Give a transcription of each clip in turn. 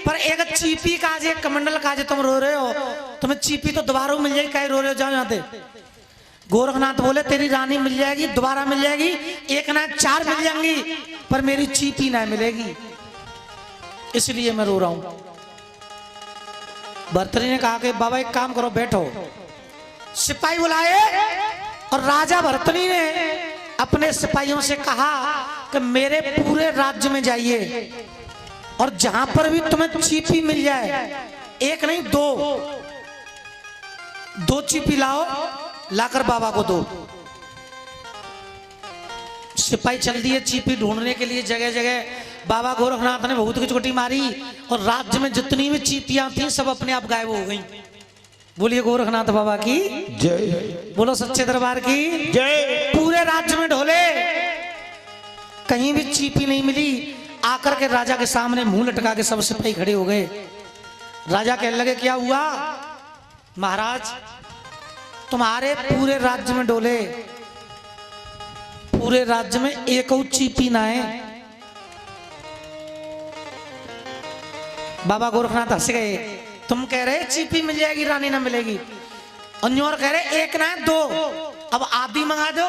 पर एक चीपी का जे कमंडल का जे तुम रो रहे हो, तुम्हें चीपी तो दोबारा मिल जाएगी, कहीं रो रहे हो, जाओ यहाँ से। गोरखनाथ बोले तेरी रानी मिल जाएगी, दोबारा मिल जाएगी, एक ना 4 मिल जाएंगी, पर मेरी चीपी ना मिलेगी, इसलिए मैं रो रहा हूं। भर्तरी ने कहा कि बाबा एक काम करो, बैठो। सिपाही बुलाए और राजा भर्तरी ने अपने सिपाहियों से कहा कि मेरे पूरे राज्य में जाइए और जहां पर भी तुम्हें चीपी मिल जाए, एक नहीं 2 चीपी लाओ, लाकर बाबा को दो। सिपाही चल दिए चीपी ढूंढने के लिए जगह जगह। बाबा गोरखनाथ ने बहुत की चोटी मारी और राज्य में जितनी भी चीपियां थी सब अपने आप गायब हो गई। बोलिए गोरखनाथ बाबा की जय, बोलो सच्चे दरबार की जय। पूरे राज्य में ढोले, कहीं भी चीपी नहीं मिली। आकर के राजा के सामने मुंह लटका के सब सिपाही खड़े हो गए। राजा कहने लगे क्या हुआ महाराज, तुम्हारे पूरे राज्य में डोले, पूरे राज्य में एक चीपी ना है। बाबा गोरखनाथ हंस गए, तुम कह रहे चीपी मिल जाएगी रानी ना मिलेगी, और कह रहे एक ना 2, अब आधी मंगा दो।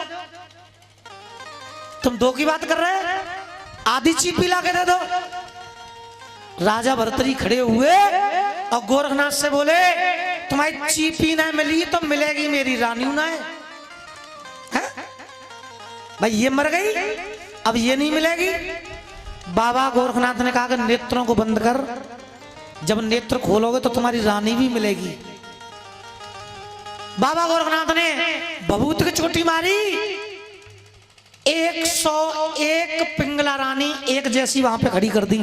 तुम 2 की बात कर रहे हैं, आधी चीपी ला के दे दो। राजा भर्तरी खड़े हुए और गोरखनाथ से बोले तुम्हारी चीपी ना मिली तो मिलेगी मेरी रानी ना है, भाई ये मर गई, अब ये नहीं मिलेगी। बाबा गोरखनाथ ने कहा कि नेत्रों को बंद कर, जब नेत्र खोलोगे तो तुम्हारी रानी भी मिलेगी। बाबा गोरखनाथ ने भभूत की चोटी मारी, 101 पिंगला रानी एक जैसी वहां पे खड़ी कर दी।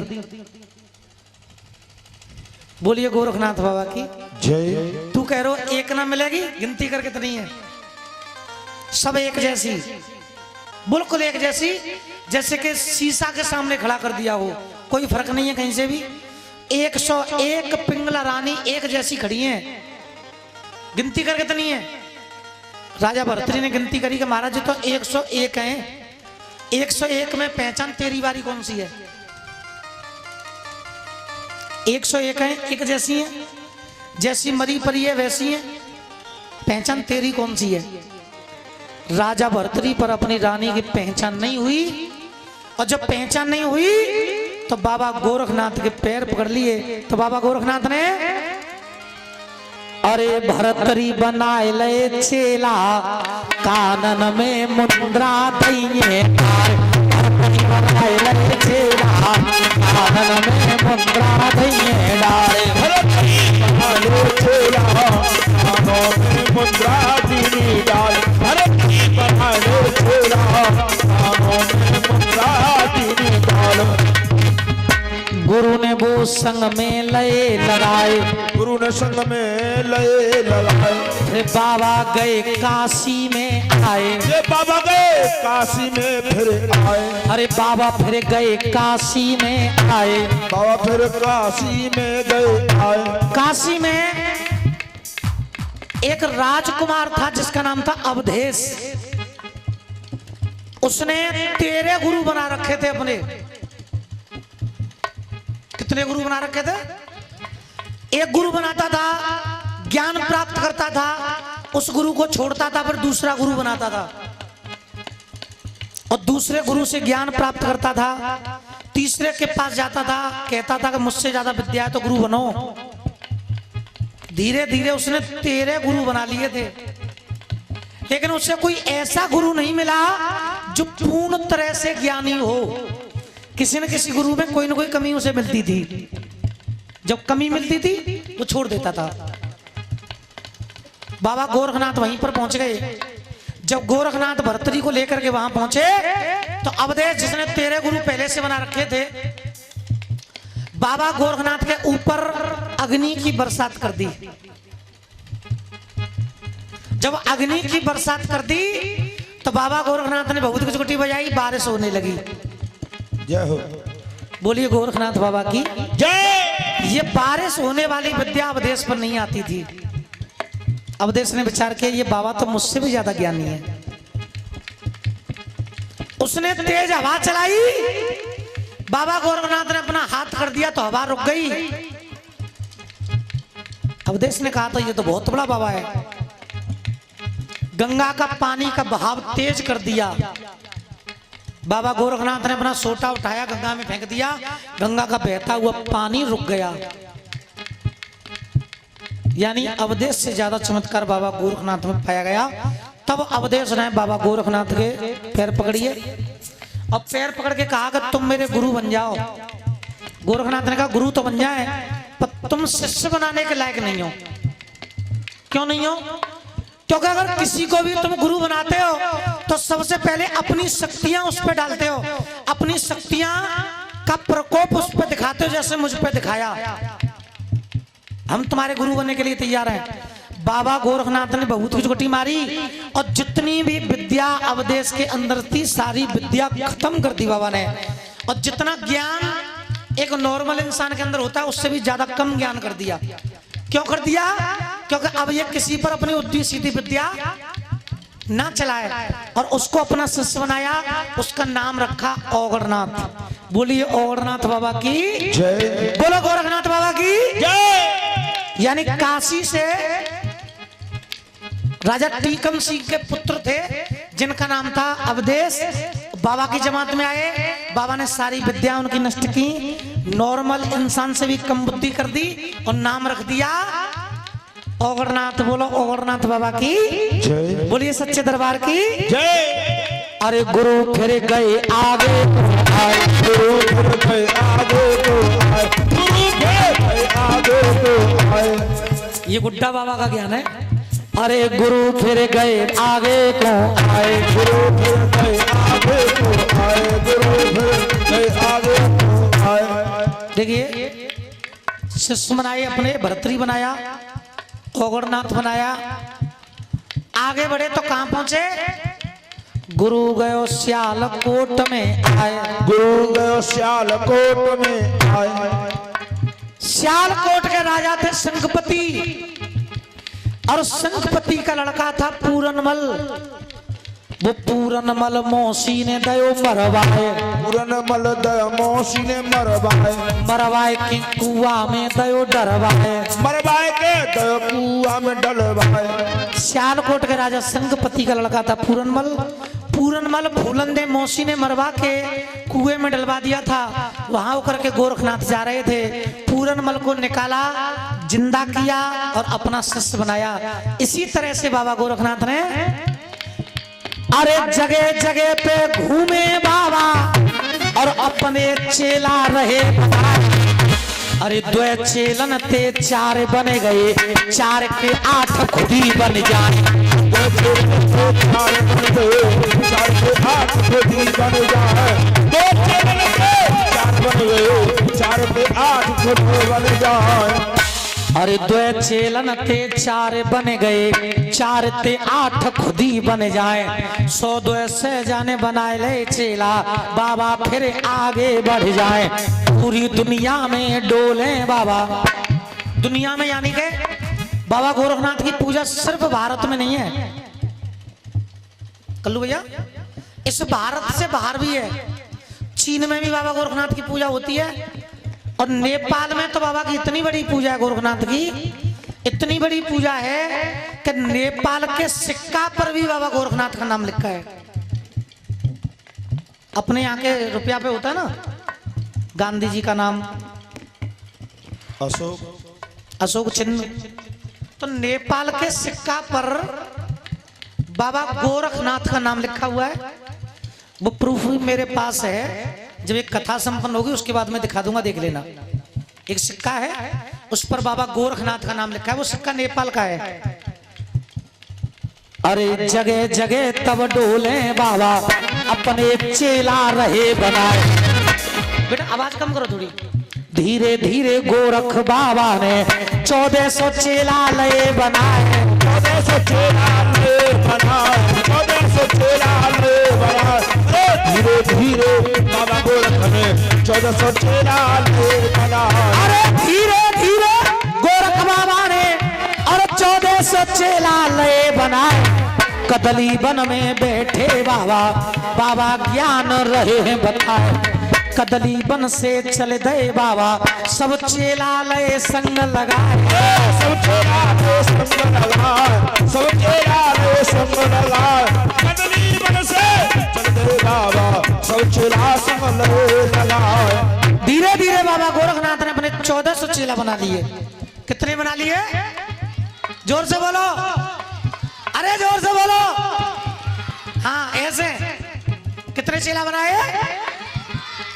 बोलिए गोरखनाथ बाबा की जय। तू कह रहे हो एक ना मिलेगी, गिनती कर कितनी है, सब एक जैसी, बिल्कुल एक जैसी, जैसे कि शीशा के सामने खड़ा कर दिया हो, कोई फर्क नहीं है कहीं से भी। 101 पिंगला रानी एक जैसी खड़ी हैं। गिनती कर कितनी है? राजा भर्तरी ने गिनती करी कि महाराज जी तो 101 हैं। 101 में पहचान तेरी बारी कौन सी है? 101 है, एक जैसी है, जैसी मरी परी है वैसी है, पहचान तेरी कौन सी है? राजा भर्तरी पर अपनी रानी की पहचान नहीं हुई, और जब पहचान नहीं हुई तो बाबा गोरखनाथ के पैर पकड़ लिए। तो बाबा गोरखनाथ ने अरे भर्तरी बनाए ले चेला, कानन में मुंद्रा दइए, भर्तरी बनाए ले चेला, कानन में मुंद्रा दइए डारे, भर्तरी बनाए चेला, कानों में मुद्रा दीनी डाल, भर्तरी बनाए चेला, कानों में मुद्रा दीनी डाल। गुरु ने वो संग में लय लगाए, गुरु ने संग में लय लगाए, फिर बाबा गए काशी में आए, ये बाबा गए काशी में फिर आए, अरे बाबा फिर गए काशी में आए, बाबा फिर काशी में गए आए। काशी में एक राजकुमार था जिसका नाम था अवधेश। उसने 13 गुरु बना रखे थे अपने। कितने गुरु बना रखे थे? एक गुरु बनाता था, ज्ञान प्राप्त करता था, उस गुरु को छोड़ता था, फिर दूसरा गुरु बनाता था, और दूसरे गुरु से ज्ञान प्राप्त करता था, तीसरे के पास जाता था, कहता था कि मुझसे ज्यादा विद्या है तो गुरु बनो। धीरे धीरे उसने 13 गुरु बना लिए थे, लेकिन उससे कोई ऐसा गुरु नहीं मिला जो पूर्ण तरह से ज्ञानी हो। किसी न किसी गुरु में कोई ना कोई कमी उसे मिलती थी, जब कमी मिलती थी वो छोड़ देता था। बाबा गोरखनाथ वहीं पर पहुंच गए। जब गोरखनाथ भर्तरी को लेकर के वहां पहुंचे तो अवधेश जिसने 13 गुरु पहले से बना रखे थे, बाबा गोरखनाथ के ऊपर अग्नि की बरसात कर दी। जब अग्नि की बरसात कर दी तो बाबा गोरखनाथ ने बहुत की चुटी बजाई, बारिश होने लगी। जय हो। बोलिए गोरखनाथ बाबा की जय। ये बारिश होने वाली विद्या अवधेश पर नहीं आती थी। अवधेश ने विचार किया ये बाबा तो मुझसे भी ज्यादा ज्ञानी है। उसने तेज हवा चलाई, बाबा गोरखनाथ ने अपना हाथ कर दिया तो हवा रुक गई। अवधेश ने कहा था ये तो बहुत बड़ा बाबा है। गंगा का पानी का बहाव तेज कर दिया। बाबा गोरखनाथ ने अपना सोटा उठाया, गंगा में फेंक दिया, गंगा का बहता हुआ पानी रुक गया। यानी अवधेश से ज्यादा चमत्कार बाबा गोरखनाथ में पाया गया। तब अवधेश ने बाबा गोरखनाथ के पैर पकड़िए और पैर पकड़ के कहा कि तुम मेरे गुरु बन जाओ। गोरखनाथ ने कहा गुरु तो बन जाए पर तुम शिष्य बनाने के लायक नहीं हो। क्यों नहीं हो? क्योंकि अगर किसी को भी तुम गुरु बनाते हो तो सबसे पहले अपनी शक्तियां उस पर डालते हो, अपनी शक्तियां का प्रकोप उस पर दिखाते हो, जैसे मुझ पर दिखाया। हम तुम्हारे गुरु बनने के लिए तैयार हैं। बाबा गोरखनाथ ने बहुत कुचकुटी मारी और जितनी भी विद्या अवधेश के अंदर थी सारी विद्या खत्म कर दी बाबा ने। और जितना ज्ञान एक नॉर्मल इंसान के अंदर होता है उससे भी ज्यादा कम ज्ञान कर दिया। क्यों कर दिया? क्योंकि अब ये किसी पर अपनी उद्दी सीधी विद्या ना चलाए और उसको अपना शिष्य बनाया। उसका नाम रखा औगरनाथ। बोलिए औगरनाथ बाबा की जय। बोलो गोरखनाथ बाबा की जय। यानी काशी से राजा टीकम सिंह के पुत्र थे जिनका नाम था अवधेश। बाबा की जमात में आए, बाबा ने सारी विद्या उनकी नष्ट की, नॉर्मल इंसान से भी कम बुद्धि कर दी और नाम रख दिया औगरनाथ। बोलो औगरनाथ बाबा की जय। बोलिए सच्चे दरबार की जय। अरे गुरु फिर गए आगे आए गुरु फिर गए आगे तो आए, गुरु फिर गए आगे तो आए। ये गुड्डा बाबा का ज्ञान है। अरे गुरु फिर गए आगे को आए, गुरु फिर गए आगे तो आए, गुरु फिर गए आगे तो आए। देखिए शिष्य बनाए, अपने भर्तरी बनाया, औगरनाथ बनाया, आगे बढ़े तो कहां पहुंचे? गुरु गयो सियालकोट में आए, गुरु गयो सियालकोट में आए। सियालकोट के राजा थे संगपति और संगपति का लड़का था पूरनमल। वो पूरनमल मौसी ने दयो मरवाए, पूरनमल दया मौसी ने मरवाए, मरवाए के कुआ में दयो डरवाए, मरवाए के दया कुआ में डलवाए। सियालकोट के राजा संगपति का लड़का था पूरनमल। पूरनमल फूलंदे मौसी ने मरवा के कुएं में डलवा दिया था। वहां होकर के गोरखनाथ जा रहे थे, पूरनमल को निकाला, जिंदा किया और अपना शिष्य बनाया। इसी तरह से बाबा गोरखनाथ ने अरे जगह जगह पे घूमे बाबा और अपने चेला रहे बनाए। अरे दो चेलन थे चार बने गए, चार के 8 खुद ही बन जाए। चार बन गए, चार के 8 खुद ही बन जाए। दो चेलन थे चार बन गए, चार के 8 खुद बन जाए। अरे दो चेलन थे चार बन गए, चार ते 8 खुद ही बन जाए। 100 दो से जाने बनाए ले चेला, बाबा फिर आगे बढ़ जाए। पूरी दुनिया में डोले बाबा। दुनिया में यानी के बाबा गोरखनाथ की पूजा सिर्फ भारत में नहीं है कल्लू भैया, इस भारत से बाहर भी है। चीन में भी बाबा गोरखनाथ की पूजा होती है और नेपाल में तो बाबा की इतनी बड़ी पूजा है, गोरखनाथ की इतनी बड़ी पूजा है कि नेपाल के सिक्का पर भी बाबा गोरखनाथ का नाम लिखा है। अपने यहाँ के रुपया पे होता है ना गांधी जी का नाम, अशोक चिन्ह, तो नेपाल के सिक्का पर बाबा गोरखनाथ का नाम लिखा हुआ है। वो प्रूफ भी मेरे पास है। जब एक कथा संपन्न होगी उसके बाद मैं दिखा दूंगा, देख लेना। एक सिक्का है उस पर बाबा गोरखनाथ का नाम लिखा है, वो सिक्का नेपाल का है। अरे जगह जगह तब डोले बाबा अपने चेला रहे बनाए। बेटा आवाज कम करो थोड़ी। धीरे धीरे गोरख बाबा ने 1400 चेला लए बनाए, 1400 चेला ले बनाए, 1400 चेला ले बनाए। धीरे धीरे बाबा गोरख ने 1400 चेला ले बनाए। अरे धीरे धीरे गोरख बाबा ने और 1400 चेला लए बनाए। कदली वन में बैठे बाबा, बाबा ज्ञान रहे हैं बताए। कदली बन से चले दे बाबा सब चेला लय संग लगाए सब चेला रे संग लगाए सब चेला रे संग लगाए कदली बन से चल दे बाबा सब चेला संग लगाए धीरे धीरे बाबा गोरखनाथ ने अपने 1400 चेला बना लिए। कितने बना लिए? जोर से बोलो, अरे जोर से बोलो। हाँ ऐसे कितने चेला बनाए?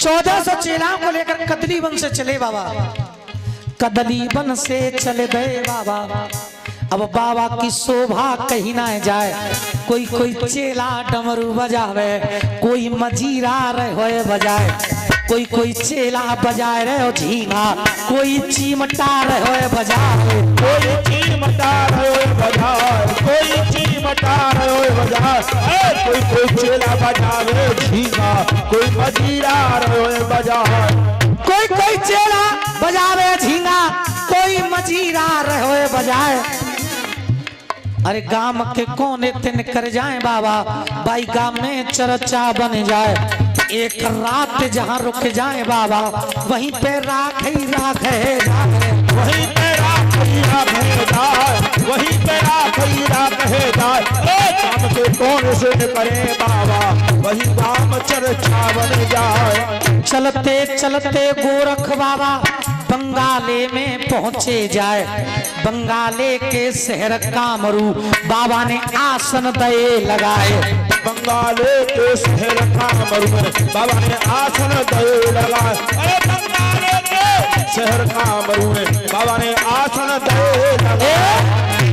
1400 चेलाओं को लेकर कदली वन से चले बाबा। कदली वन से चले गए बाबा। अब बाबा की शोभा कहीं ना जाए, कोई कोई चेला डमरू बजावे, कोई मजीरा रहे बजाए, कोई कोई चेला बजाए रहे झींगा, कोई चिमटा रहे बजाए, कोई चिमटा रहे बजाए, कोई चिमटा रहे बजाए, कोई चेला बजावे झींगा, कोई मजीरा रहे बजाए, कोई चेला बजावे झींगा, कोई मजीरा रहे बजाए। अरे गांव के कोने तिन कर जाए बाबा, बाई गांव में चर्चा बन जाए। एक रात जहाँ रुक जाए बाबा, वहीं पे राख ही राख है, वहीं पे राख ही राख है जाए, वहीं पे राख ही राख है जाए। गांव के कोने से करे बाबा, वहीं गांव चर्चा बन जाए। चलते चलते गोरख बाबा बंगाले में पहुंचे जाए। बंगाले के शहर कामरू बाबा ने आसन दए लगाए। बंगाले के शहर कामरू में बाबा ने आसन दए लगाए। अरे बंगाले के शहर कामरू में बाबा ने आसन दए लगाए।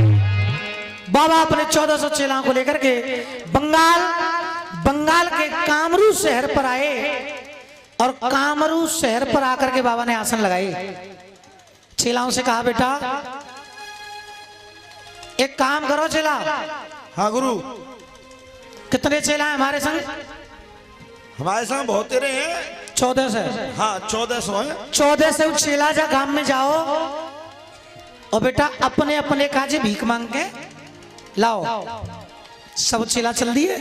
बाबा अपने 1400 चेलाओं को लेकर के बंगाल के कामरू शहर पर आए और कामरू शहर पर आकर के बाबा ने आसन लगाए। चेलाओं से कहा बेटा एक काम करो चेला। हाँ गुरु। कितने चेला हैं हमारे संग? हमारे संग बहुत तेरे हैं। 14 से। हाँ 1400 है। 14 से चेला जा गांव में जाओ और बेटा अपने अपने काजे भीख मांग के लाओ। सब चेला चल दिए।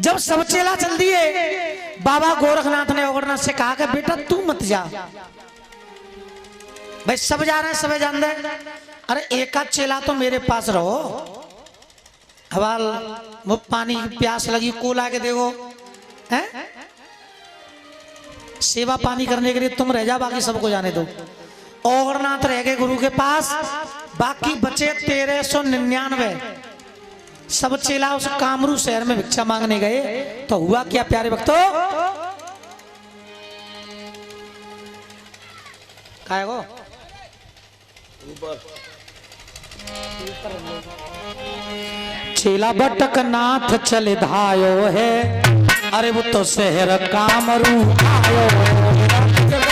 जब सब चेला चल दिए, बाबा गोरखनाथ ने ओगरनाथ से कहा कि बेटा तू मत जा। भाई सब जा रहे हैं, सब जान दे। अरे एक आध चेला तो मेरे पास रहो। हवाल वो पानी की प्यास लगी, को ला के देखो हैं? सेवा पानी करने के लिए तुम रह जा, बाकी सबको जाने दो। ओगरनाथ रह गए गुरु के पास, बाकी बचे 1399। सब चेला उस कामरू शहर में भिक्षा मांगने गए। तो हुआ क्या प्यारे भक्तों? काय गो चेला बटक नाथ चले धायो है। अरे वो तो शहर कामरू आयो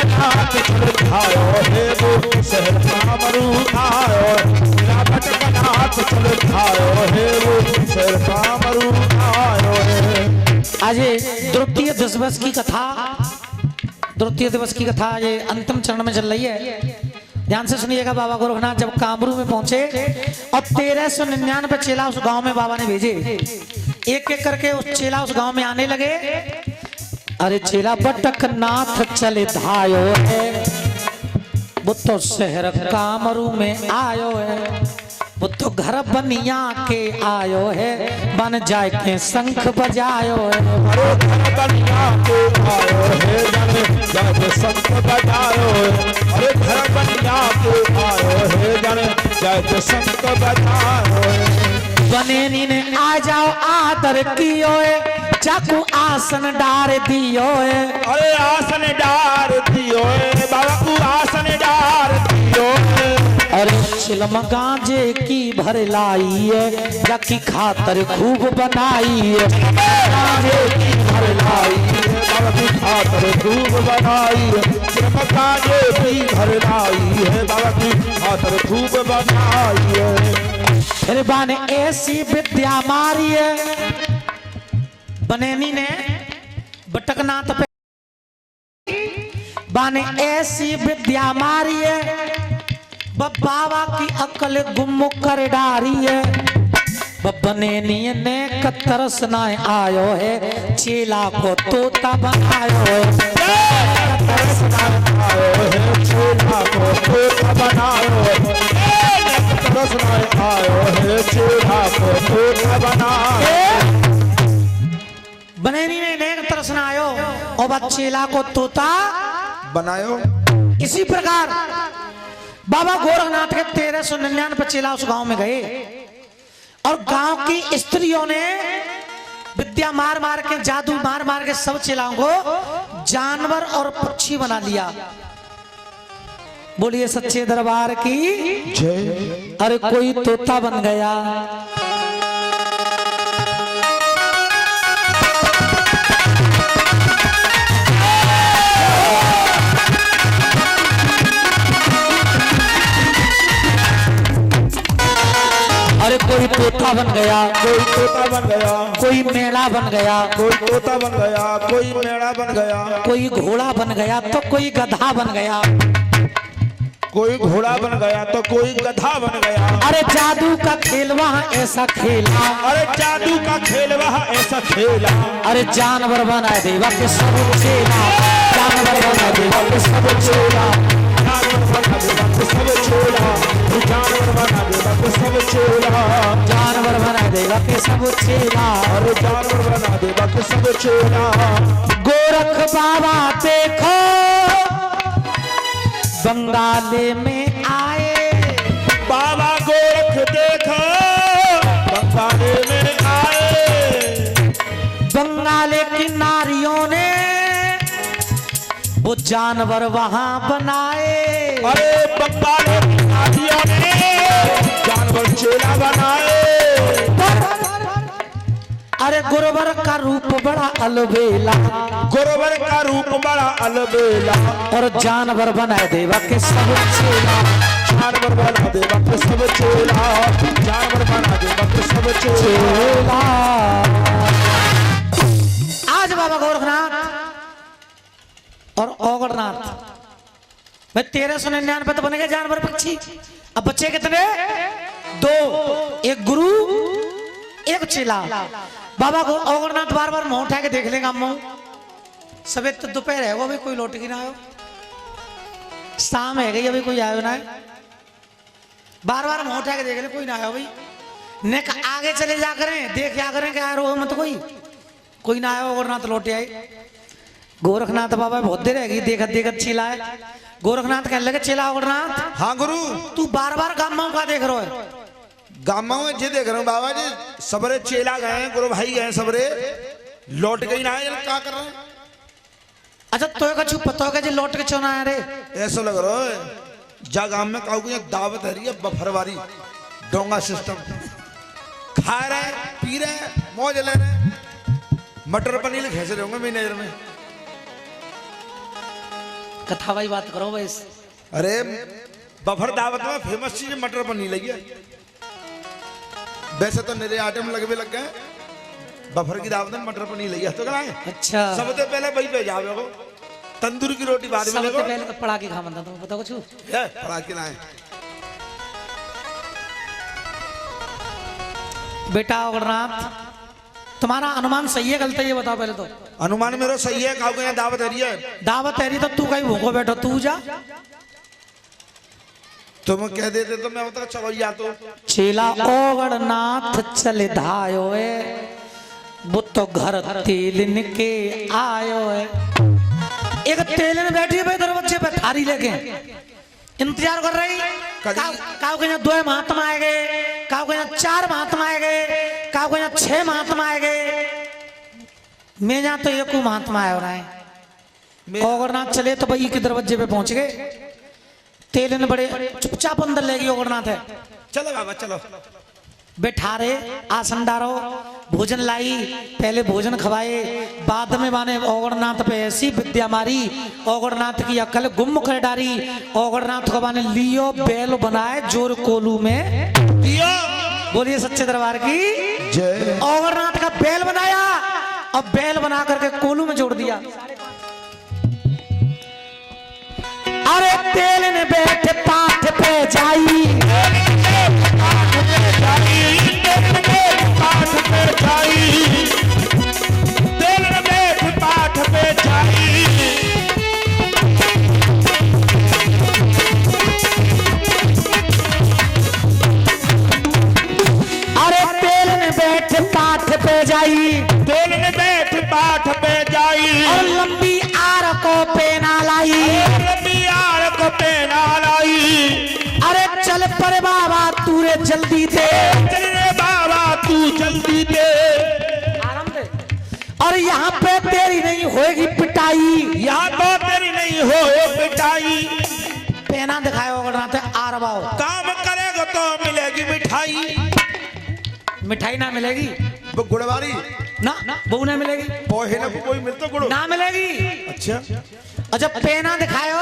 नाथ चले धायो है, वो शहर कामरू आयो। चेला बटक नाथ चले धायो है, वो शहर कामरू आयो है। आज द्वितीय दिवस की कथा, द्वितीय दिवस की कथा ये अंतिम चरण में चल रही है। ध्यान से सुनिएगा। बाबा गोरखनाथ जब कामरू में पहुंचे और 1399 चेला उस गांव में बाबा ने भेजे। एक एक करके उस चेला उस गांव में आने लगे। अरे चेला बटक नाथ चले धायो है, वो तो शहर कामरू में आयो है। वो तो घर बनिया के आयो है, बन जाए के शंख बजायो है। अरे घर बनिया के आयो है, बन जाए के शंख बजायो है। अरे घर बनिया के आयो है, बन जाए के शंख बजायो है। बनेनी ने आ जाओ आदर कियो है, चाकू आसन डार दियो है। अरे आसन डार दियो है, बाबा तू आसन डार दियो है। अरे चिलम गांजे की भर लाई है, रखी खातर खूब बनाई है। गांजे की भर लाई है, बाबा की खातर खूब बनाई है। चिलम गांजे की भर लाई है, बाबा की खातर खूब बनाई है। फिर बाने ऐसी विद्या मारी है, बनेनी ने बटकनाथ पे बाने ऐसी विद्या मारी है, बाबा की अकल गुम कर डारी है। बनेनी ने तरस ना आयो है, चेला को तोता बनायो है। तरस ना आयो है, चेला को तोता बनायो है। तरस ना आयो है, चेला को तोता बनायो। बनेनी ने तरस ना आयो और बा चेला को तोता बनायो। इसी प्रकार बाबा गोरखनाथ के 1399 चेला उस गांव में गए और गांव की स्त्रियों ने विद्या मार मार के, जादू मार मार के सब चेलाओं को जानवर और पक्षी बना लिया। बोलिए सच्चे दरबार की जय। अरे कोई तोता बन गया, अरे कोई तोता बन गया, कोई तोता बन गया, कोई मेला बन गया, कोई तोता बन गया, कोई मेढ़ा बन गया, कोई घोड़ा बन गया तो कोई गधा बन गया, कोई घोड़ा बन गया तो कोई गधा बन गया। अरे जादू का खेल वहाँ ऐसा खेला, अरे जादू का खेल वहाँ ऐसा खेला। अरे जानवर बनाए देवा के सब चेला, जानवर बनाए देवा के सब चेला, जानवर बना देवा के सब चेला, जानवर बना देवा के सब चेला, जानवर बनाए देवा के सब चेला। अरे जानवर बना देवा के सब चेला। गोरख बाबा देखो बंगाले में आए, बाबा गोरख देखो बंगाले में आए। बंगाले की नारियों ने वो जानवर वहां बनाए। अरे बंगाले की नारियों ने जानवर चेला बनाए। अरे गुरुवर का रूप बड़ा अलबेला, गुरुवर का रूप बड़ा अलबेला, और जानवर बनाए देवा के सब चेला, जानवर बना देवा के सब चेला, जानवर बना देवा के सब चेला। आज बाबा गोरखनाथ और ओगरनाथ भाई 1399 तो बनेंगे जानवर पक्षी। अब बच्चे कितने? 2, एक गुरु एक चेला। बाबा को ओगरनाथ बार बार मुंह उठा के देख लेगा, मुंह सवेरे तो दोपहर है वो अभी कोई लौट के ना आयो, शाम है गई अभी कोई आयो ना है, बार बार मुंह उठा के देख ले कोई ना आयो भाई। ने आगे चले जा करें देख क्या करें क्या रो मत कोई ना आयो। ओगरनाथ लौटे आए। गोरखनाथ बाबा बहुत देर है देखत देखत चेला है। गोरखनाथ कहने लगे चेला ओगरनाथ, हाँ गुरु, तू बार बार गामा का देख रहा है? गामा में जे देख रहा हूँ बाबा जी, सबरे चेला गए, गुरु भाई गए, सबरे लौट गई ना है, क्या कर रहे हैं? अच्छा तो का छुप पता होगा जी लौट के चौना है रे? ऐसा लग रहा है जा गांव में काऊ की दावत है रही है, बफरवारी डोंगा सिस्टम, खा रहे पी रहे मौज ले रहे, मटर पनीर खेच रहे होंगे मेरी नजर में। कथा भाई बात करो भाई। अरे बफर दावत में फेमस चीज मटर पनीर लगी है। वैसे तो मेरे आइटम लग गए, बफर की दावत में मटर पनीर लगी है तो क्या है? अच्छा सबसे पहले वही पे जावे को, तंदूर की रोटी बाद में सबसे लगो, पहले तो पड़ा के खा बनता तुम बताओ कुछ। पड़ा के लाए। बेटा ओगरनाथ तुम्हारा अनुमान सही है गलत है ये बताओ पहले तो। अनुमान मेरा सही है, काऊ को यहाँ दावत है रही है। दावत है रही तो तू कहीं भूखो बैठो, तू जा। तुम कह देते तो मैं होता चलो या तो। चेला ओगरनाथ चले धायो है, वो तो घर तेलिन के आयो है। एक तेलिन बैठी है भाई दरवाजे पे थारी लेके इंतजार कर रही। काऊ के यहाँ 2 महात्मा आए गए, काऊ के यहाँ 4 महात्मा आए गए, काऊ के यहाँ 6 महात्मा आए गए, मैं यहाँ तो एक महात्मा आया हो रहा है। ओगरनाथ चले तो भाई के दरवाजे पे पहुंच गए। तेलिन बड़े चुपचाप अंदर ले गई। ओगरनाथ है चलो बाबा चलो, बैठारे आसन डारो, भोजन लाई, पहले भोजन खवाए, बाद में माने ओगरनाथ पे ऐसी विद्या मारी, ओगरनाथ की अकल गुम कर डारी। ओगरनाथ को माने लियो बैल बनाए जोर कोलू में दियो। बोलिए सच्चे दरबार की जय। ओगरनाथ का बैल बनाया और बैल बना करके कोलू में जोड़ दिया। अरे तेल ने बैठे पाठ पे जाई, पे जाई, तेल में बैठ पाठ पे जाई, और लंबी आर को पेना लाई। लंबी आर को पेना लाई। अरे चल पर बाबा तू रे जल्दी दे, चल रे बाबा तू जल्दी दे। आराम दे। और यहाँ पे तेरी नहीं होएगी पिटाई, यहाँ तो तेरी नहीं हो पिटाई। पेना दिखाए होगा आर बाओ, काम करेगा तो मिलेगी मिठाई। मिठाई ना मिलेगी, गुड़वारी ना बहू ना मिलेगी, पोहे ना कोई मिलता गुड़ ना मिलेगी। अच्छा, और जब पेना दिखायो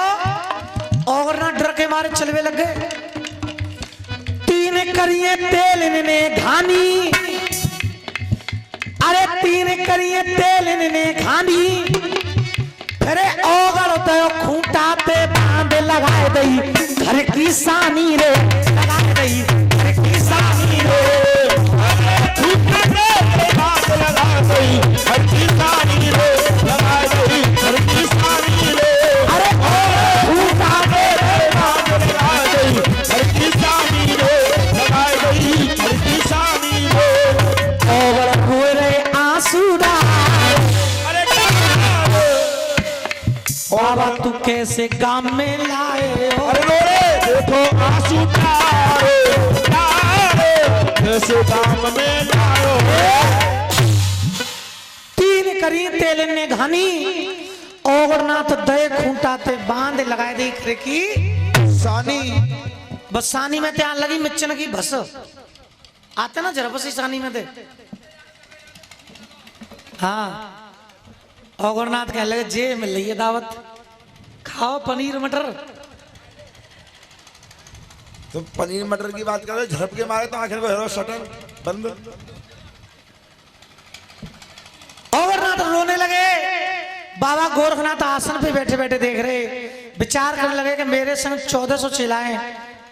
और ना डर के मारे चलवे लग गए। तीन करिए तेल ने घानी, अरे तीन करिए तेल ने घानी, फिर ओगर तो खूंटा पे बांध लगाए दई, घर की सानी रे लगाए दई, घर की सानी रे। बाबा तू कैसे काम में लाए हो, अरे रो रे देखो आंसू तारे तारे कैसे काम में लाओ। तीन करी तेल ने घानी, ओगरनाथ दे खूंटाते बांध लगाए दी खरे की सानी। बस सानी में त्यान लगी मिच्चन की भस आते ना जरा बसी सानी में दे। हाँ ओगरनाथ कहने लगे जे मिल रही है दावत, खाओ पनीर मटर। तो पनीर मटर की बात कर रहे, झड़प के मारे तो आखिर को हेरो शटर बंद। ओगरनाथ रोने लगे। बाबा गोरखनाथ आसन पे बैठे बैठे देख रहे, विचार करने लगे कि मेरे संग 1400 चेलाएं,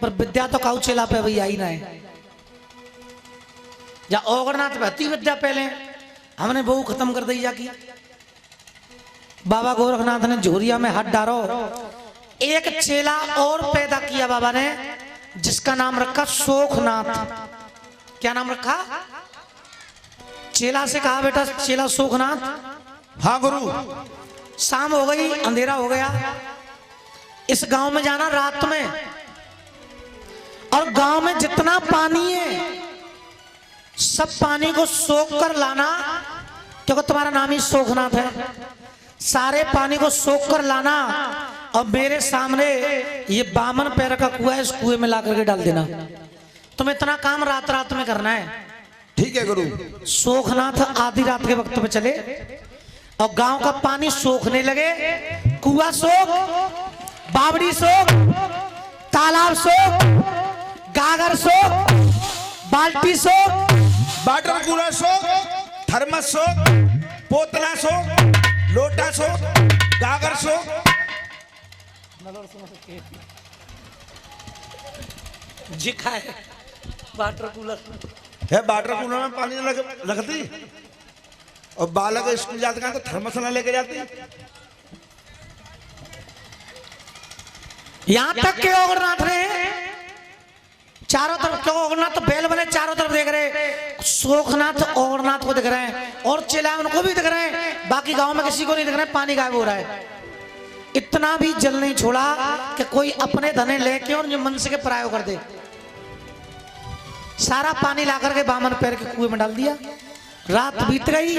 पर विद्या तो काऊ चेला पे अभी आई ना है। या ओगरनाथ बहती विद्या पहले हमने बहु खत्म कर दी जाकी। बाबा गोरखनाथ ने झोरिया में हाथ डालो, एक चेला और पैदा किया बाबा ने, जिसका नाम रखा सोखनाथ। क्या नाम रखा? चेला से कहा बेटा चेला सोखनाथ। हाँ गुरु। शाम हो गई, अंधेरा हो गया, इस गांव में जाना रात में, और गांव में जितना पानी है सब पानी को सोख कर लाना, क्योंकि तुम्हारा नाम ही सोखनाथ है। सारे पानी को सोख कर लाना और मेरे सामने ये बामन पैर का कुआं है, इस कुएं में ला करके डाल देना। तुम इतना काम रात रात में करना है। ठीक है गुरु। सोखनाथ आधी रात के वक्त में चले और गांव का पानी सोखने लगे। कुआं सोख, बावड़ी सोख, तालाब सोख, गागर सोख, बाल्टी सोख, वाटर कूलर सोख, थर्मस सोख, बोतला सोख, लोटा सोख, गागर सोख। जिखा है वाटर कूलर है वाटर कूलर में पानी लगती, और बालक स्कूल जाते हैं तो थर्मस ना लेके जाती। यहां तक के ओगरनाथ ने चारों तरफ, क्यों ओगरनाथ तो बैल बने चारों तरफ देख रहे, सोखनाथ ओगरनाथ को दिख रहे हैं और चेला उनको भी दिख रहे हैं, बाकी गांव में किसी को नहीं दिख रहे। पानी गायब हो रहा है। इतना भी जल नहीं छोड़ा कि कोई अपने धने लेके और जो मन से के परायो कर दे। सारा पानी ला करके बामन पैर के कुएं में डाल दिया। रात बीत गई,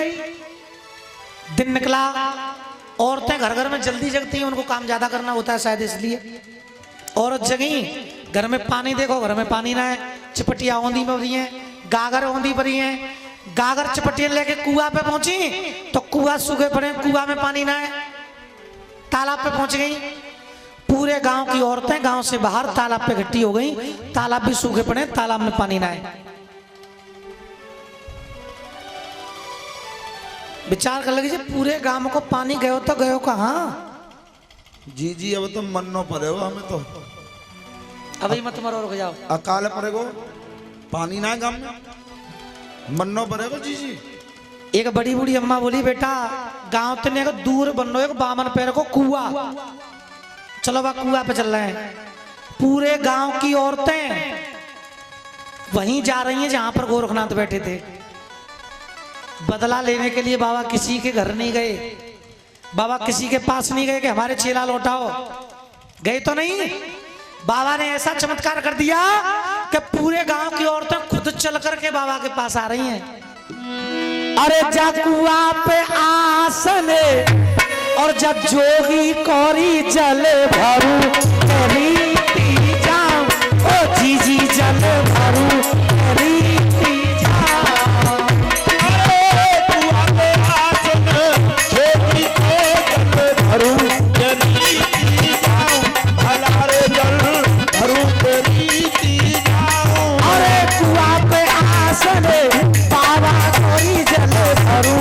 दिन निकला। औरतें घर घर में जल्दी जगती हैं, उनको काम ज्यादा करना होता है शायद इसलिए। औरत जगी, घर में पानी देखो, घर में पानी ना है। चिपटिया औंधी में भरी हैं, गागर औंधी भरी हैं। गागर चिपटिया लेके कुआं पे पहुंची तो कुआं सूखे पड़े, कुआं में पानी ना है। तालाब पे पहुंच गई, पूरे गांव की औरतें गांव से बाहर तालाब पे इकट्ठी हो गई। तालाब भी सूखे पड़े, तालाब में पानी ना है। विचार कर लगे, पूरे गांव को पानी गयो तो गयो कहाँ? जी जी, अब तो मन्नो पड़े हो हमें तो। अभी मत मरो, रुक जाओ। अकाल पड़ेगो, पानी ना गम मन्नो पड़ेगो। जी जी। एक बड़ी बूढ़ी अम्मा बोली, बेटा गांव तने दूर बनो एक बामन पैर को कुआ, चलो बा कुआ पे चल रहे हैं। पूरे गांव की औरतें वहीं जा रही हैं जहां पर गोरखनाथ बैठे थे। बदला लेने के लिए बाबा किसी के घर नहीं गए, बाबा किसी के पास नहीं गए कि हमारे चेला लौटाओ, गए तो नहीं। बाबा ने ऐसा चमत्कार कर दिया कि पूरे गांव की औरतें खुद चल करके बाबा के पास आ रही हैं। अरे जकुआ पे आसन और जब जोगी कौरी जल भरू रीति जाऊं, ओ जी जी जल भरू रीति जाऊं। अरे कुआ पे आसन जोगी को जल भरू रीति जाऊं, भलारे जल भरू रीति जाऊं। अरे कुआ पे आसन बाबा कौरी जल भरू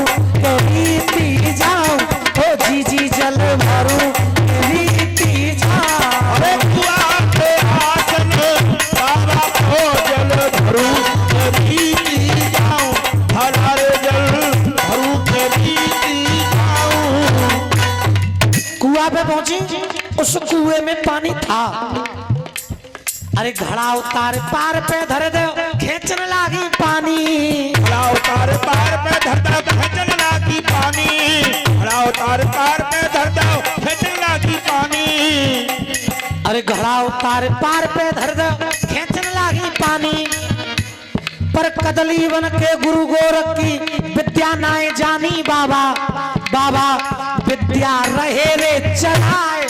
रीति जाऊं, ओ जी जी जल भरू रीति जाऊं। अरे कुआ पे आसन बाबा को जल भरू रीति जाऊं, भलारे जल भरू रीति जाऊं। कुआ पे पहुंची, उस कुएं में पानी था। अरे घड़ा उतार पार पे धर दो, खींचने लागी पानी। घड़ा उतार पार पे धर दो, खेचन लागी पानी। घड़ा उतार पार पे धर दो, खेचन लागी पानी। अरे घड़ा उतार पार पे धर दो, खींचने लागी पानी। पर कदली बन के गुरु गोरख की विद्या नाए जानी बाबा, बाबा विद्या रहे रे चलाए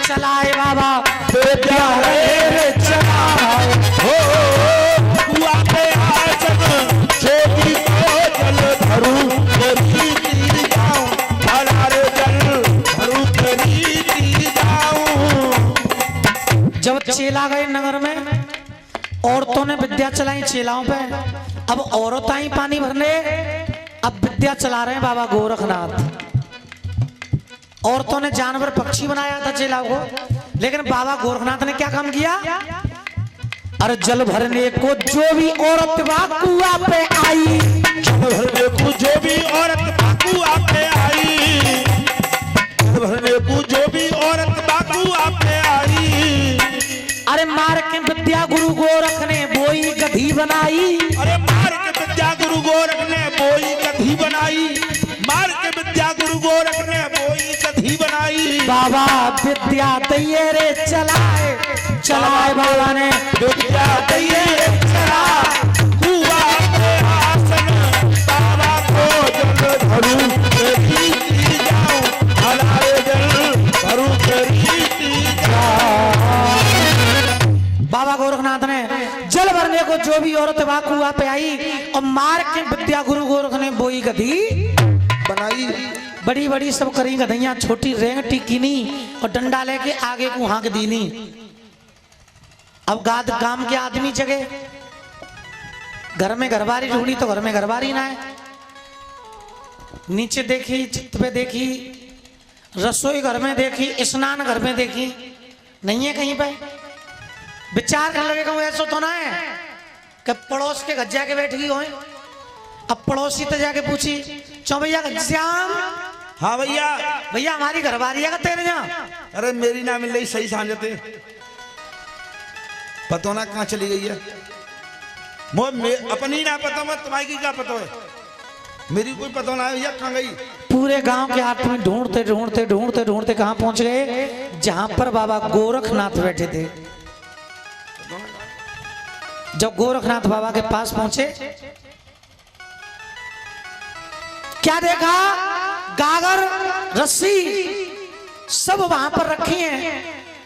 चलाए बाबा, विद्या रहे रे चलाए। हो कुआ पे आसन जोगी को जल भरू रीति जाऊं, भलारे जल भरू रीति जाऊं। जब चेला गए नगर में, औरतों ने विद्या चलाई चेलाओं पे। अब औरत आई पानी भरने, अब विद्या चला रहे हैं बाबा गोरखनाथ। औरतों ने जानवर पक्षी बनाया था चेलाओं को, लेकिन बाबा गोरखनाथ ने क्या काम किया? अरे जल भरने को जो भी औरत कुआ पे आई, जल भरने को जो भी औरत कुआ पे आई, जल भरने को जो भी औरत कुआ पे आई। अरे मार के विद्या गुरु गोरख ने बोई गधी बनाई। अरे मार के विद्या गुरु गोरख ने बोई गधी बनाई। मार के विद्या गुरु गोरख ने बोई गधी बनाई। बाबा विद्या दैये रे चलाए चलाए, बाबा ने विद्या दैये रे चला। कुआ पे आसन बाबा को जल भरू रीति जाऊं, भलारे जल भरू रीति जाऊं। बाबा गोरखनाथ ने जल भरने को जो भी औरत कुआ पे आई, और मार के विद्या गुरु गोरख ने बोई गधी बनाई। बड़ी बड़ी सब करी गधैया, छोटी रेंगटी कीनी और डंडा लेके आगे को हाँक दीनी। अब गांव के आदमी जगे, घर में घरबारी ढूंढी तो घर में घरबारी ना है। नीचे देखी, छत पे देखी, रसोई घर में देखी, स्नान घर में देखी, नहीं है कहीं पे। विचार कर लगे कहूँ ऐसा तो ना है कि पड़ोस के घर जाके बैठ गई हो। अब पड़ोसी तो जाके पूछी, चौ भैया श्याम, हाँ भैया। भैया हमारी घरवारी है तेरे यहाँ। अरे मेरी ना मिल रही सही सांझते, पतो ना कहाँ चली गई है। अपनी ना पता, मैं तुम्हारी की क्या पता है, मेरी कोई पता ना है भैया कहाँ गई। पूरे गांव के आदमी ढूंढते ढूंढते ढूंढते ढूंढते कहाँ पहुंच गए? जहां पर बाबा गोरखनाथ बैठे थे। जब गोरखनाथ बाबा के पास पहुंचे, क्या देखा? गागर, रस्सी सब वहां पर रखी हैं,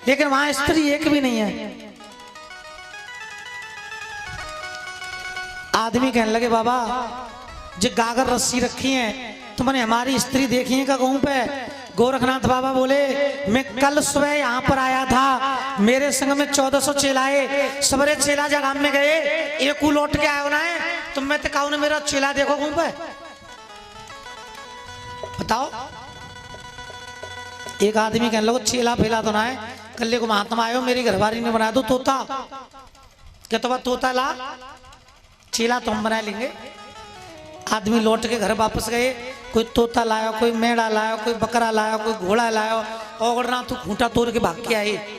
लेकिन वहां स्त्री एक भी नहीं है। आदमी कहने लगे, बाबा जो गागर रस्सी रखी है, तुमने हमारी स्त्री देखी है क्या कहूं पे? गोरखनाथ बाबा बोले, मैं कल सुबह यहाँ पर आया था, मेरे संग में 1400 चेलाए, सबरे चेला जगह में गए, एक लौट के आया होना है, तुम मैं तो कहूं मेरा चेला देखो कहूं पे, बताओ। एक आदमी कहने लगे, चेला फेला तो ना है, कल को महात्मा आयो, मेरी घरवारी ने बनाया दो तोता। क्या तो तोता ला, चेला तो हम बना लेंगे। आदमी लौट के घर वापस गए, कोई तोता लाया, कोई मेढ़ा लाया, कोई बकरा लाया, कोई घोड़ा लाया, और ना तो खूंटा तोड़ के भाग के आए।